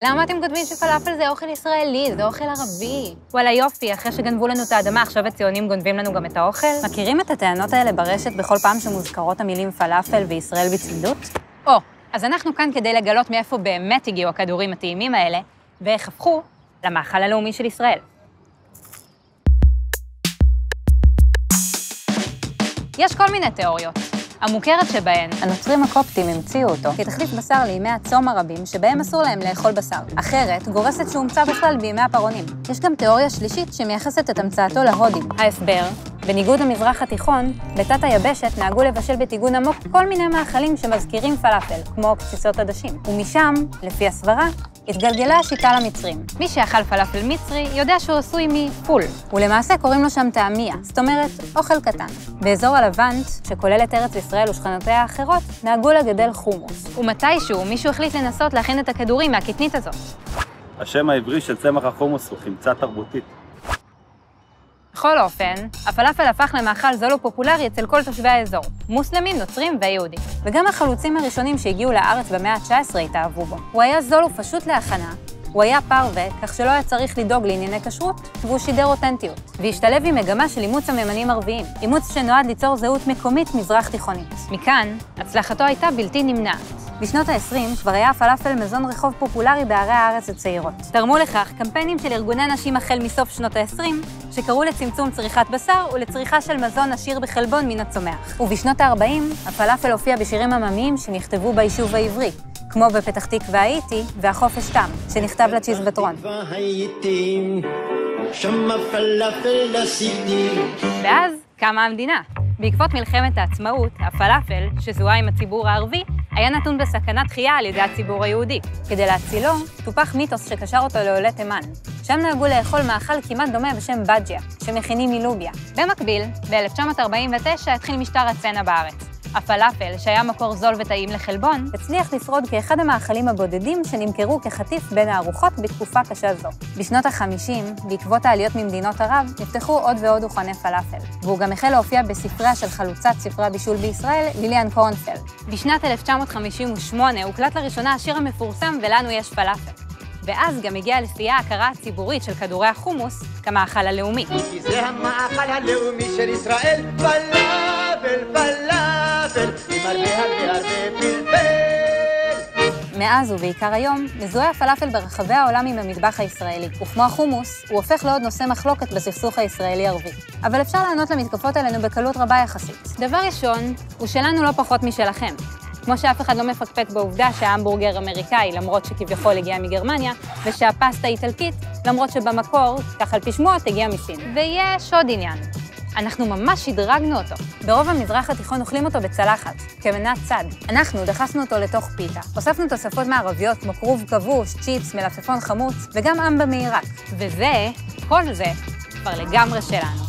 למה אתם כותבים שפלאפל זה אוכל ישראלי, זה אוכל ערבי? וואלה יופי, אחרי שגנבו לנו את האדמה, עכשיו הציונים גונבים לנו גם את האוכל? מכירים את הטענות האלה ברשת בכל פעם שמוזכרות המילים פלאפל וישראל בצמידות? אז אנחנו כאן כדי לגלות מאיפה באמת הגיעו הכדורים הטעימים האלה, ואיך הפכו למאכל הלאומי של ישראל. יש כל מיני תיאוריות. המוכרת שבהן, הנוצרים הקופטים המציאו אותו כתחליף בשר לימי הצום הרבים שבהם אסור להם לאכול בשר. אחרת, גורסת שהומצא בכלל בימי הפרעונים. יש גם תיאוריה שלישית שמייחסת את המצאתו להודים. ההסבר, בניגוד למזרח התיכון, בתת היבשת נהגו לבשל בטיגון עמוק כל מיני מאכלים שמזכירים פלאפל, כמו קציצות עדשים. ומשם, לפי הסברה, התגלגלה השיטה למצרים. מי שאכל פלאפל מצרי יודע שהוא עשוי מפול, ולמעשה קוראים לו שם טעמיה, זאת אומרת, אוכל קטן. באזור הלבנט, שכולל את ארץ ישראל ושכנותיה האחרות, נהגו לגדל חומוס. ומתישהו מישהו החליט לנסות להכין את הכדורים מהקטנית הזאת. השם העברי של צמח החומוס הוא חמצה תרבותית. בכל אופן, הפלאפל הפך למאכל זול ופופולרי אצל כל תושבי האזור, מוסלמים, נוצרים ויהודים. וגם החלוצים הראשונים שהגיעו לארץ במאה ה-19 התאהבו בו. הוא היה זול ופשוט להכנה, הוא היה פרווה, כך שלא היה צריך לדאוג לענייני כשרות, והוא שידר אותנטיות. והשתלב עם מגמה של אימוץ הממנים ערביים, אימוץ שנועד ליצור זהות מקומית מזרח תיכונית. מכאן, הצלחתו הייתה בלתי נמנעת. בשנות ה-20 כבר היה הפלאפל מזון רחוב פופולרי בערי הארץ הצעירות. תרמו לכך קמפיינים של ארגוני נשים החל מסוף שנות ה-20, שקראו לצמצום צריכת בשר ולצריכה של מזון עשיר בחלבון מן הצומח. ובשנות ה-40, הפלאפל הופיע בשירים עממיים שנכתבו ביישוב העברי, כמו בפתח תקווה הייתי והחופש תם, שנכתב לצ'יזבטרון. ואז קמה המדינה. בעקבות מלחמת העצמאות, הפלאפל, שזוהה עם הציבור הערבי, היה נתון בסכנת דחייה על ידי הציבור היהודי. כדי להצילו, טופח מיתוס שקשר אותו לעולי תימן. שם נהגו לאכול מאכל כמעט דומה בשם בג'יה, שמכינים מלוביה. במקביל, ב-1949 התחיל משטר הצנע בארץ. הפלאפל, שהיה מקור זול וטעים לחלבון, הצליח לשרוד כאחד המאכלים הבודדים שנמכרו כחטיף בין הארוחות בתקופה קשה זו. בשנות ה-50, בעקבות העליות ממדינות ערב, נפתחו עוד ועוד דוכני פלאפל, והוא גם החל להופיע בספריה של חלוצת ספרי הבישול בישראל, ליליאן קורנפלד. בשנת 1958 הוקלט לראשונה השיר המפורסם ולנו יש פלאפל. ואז גם הגיעה לשיאה ההכרה הציבורית של כדורי החומוס כמאכל הלאומי. כי זה המאכל הלאומי של ישראל, פלאפל, פלאפל, עם הרבה פלפל. מאז ובעיקר היום, מזוהה הפלאפל ברחבי העולם עם המטבח הישראלי, וכמו החומוס, הוא הופך לעוד נושא מחלוקת בסכסוך הישראלי-ערבי. אבל אפשר לענות למתקפות עלינו בקלות רבה יחסית. דבר ראשון, הוא שלנו לא פחות משלכם. כמו שאף אחד לא מפקפק בעובדה שההמבורגר אמריקאי, למרות שכביכול הגיע מגרמניה, ושהפסטה איטלקית, למרות שבמקור, כך על פי שמועות, הגיע מסין. ויש עוד עניין. אנחנו ממש שדרגנו אותו. ברוב המזרח התיכון אוכלים אותו בצלחת, כמנת צד. אנחנו דחסנו אותו לתוך פיתה. הוספנו תוספות מערביות כמו כרוב כבוש, צ'יפס, מלפפון חמוץ, וגם אמבה מעיראק. וזה, כל זה, כבר לגמרי שלנו.